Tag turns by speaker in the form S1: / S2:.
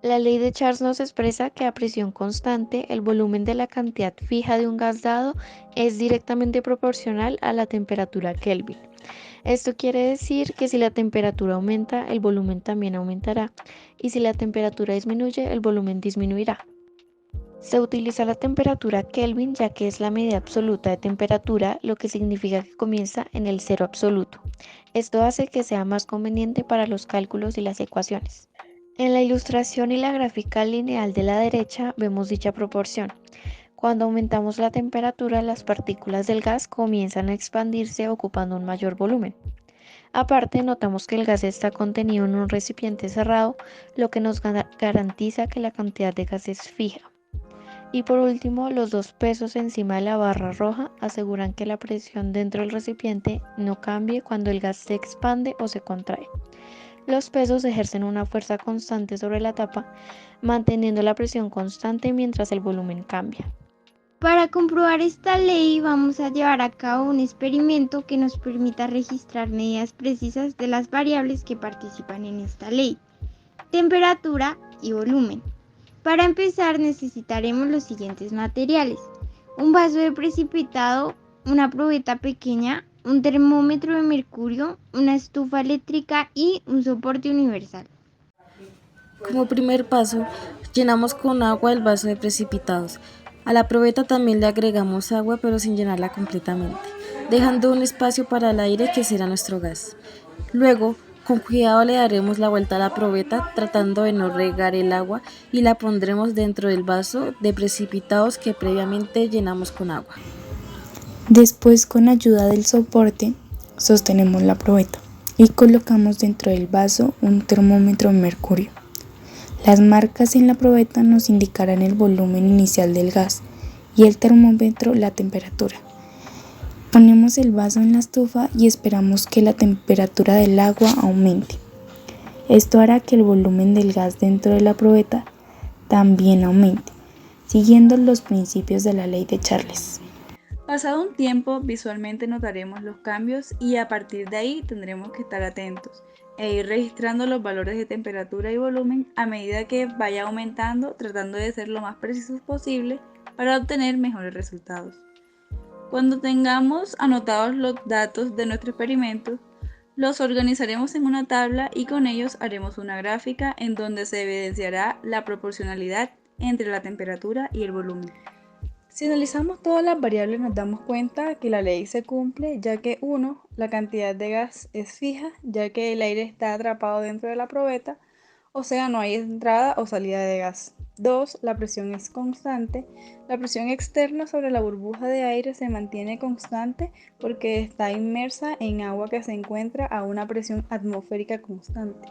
S1: La ley de Charles nos expresa que a presión constante el volumen de la cantidad fija de un gas dado es directamente proporcional a la temperatura Kelvin. Esto quiere decir que si la temperatura aumenta, el volumen también aumentará, y si la temperatura disminuye, el volumen disminuirá. Se utiliza la temperatura Kelvin ya que es la medida absoluta de temperatura, lo que significa que comienza en el cero absoluto. Esto hace que sea más conveniente para los cálculos y las ecuaciones. En la ilustración y la gráfica lineal de la derecha vemos dicha proporción. Cuando aumentamos la temperatura, las partículas del gas comienzan a expandirse ocupando un mayor volumen. Aparte, notamos que el gas está contenido en un recipiente cerrado, lo que nos garantiza que la cantidad de gas es fija. Y por último, los dos pesos encima de la barra roja aseguran que la presión dentro del recipiente no cambie cuando el gas se expande o se contrae. Los pesos ejercen una fuerza constante sobre la tapa, manteniendo la presión constante mientras el volumen cambia.
S2: Para comprobar esta ley vamos a llevar a cabo un experimento que nos permita registrar medidas precisas de las variables que participan en esta ley: temperatura y volumen. Para empezar necesitaremos los siguientes materiales: un vaso de precipitado, una probeta pequeña, un termómetro de mercurio, una estufa eléctrica y un soporte universal.
S3: Como primer paso, llenamos con agua el vaso de precipitados. A la probeta también le agregamos agua, pero sin llenarla completamente, dejando un espacio para el aire que será nuestro gas. Luego, con cuidado le daremos la vuelta a la probeta, tratando de no regar el agua, y la pondremos dentro del vaso de precipitados que previamente llenamos con agua.
S4: Después, con ayuda del soporte, sostenemos la probeta y colocamos dentro del vaso un termómetro de mercurio. Las marcas en la probeta nos indicarán el volumen inicial del gas y el termómetro la temperatura. Ponemos el vaso en la estufa y esperamos que la temperatura del agua aumente. Esto hará que el volumen del gas dentro de la probeta también aumente, siguiendo los principios de la ley de Charles.
S5: Pasado un tiempo, visualmente notaremos los cambios y a partir de ahí tendremos que estar atentos e ir registrando los valores de temperatura y volumen a medida que vaya aumentando, tratando de ser lo más precisos posible para obtener mejores resultados. Cuando tengamos anotados los datos de nuestro experimento, los organizaremos en una tabla y con ellos haremos una gráfica en donde se evidenciará la proporcionalidad entre la temperatura y el volumen. Si analizamos todas las variables nos damos cuenta que la ley se cumple, ya que 1. La cantidad de gas es fija, ya que el aire está atrapado dentro de la probeta, o sea, no hay entrada o salida de gas. 2. La presión es constante. La presión externa sobre la burbuja de aire se mantiene constante porque está inmersa en agua que se encuentra a una presión atmosférica constante.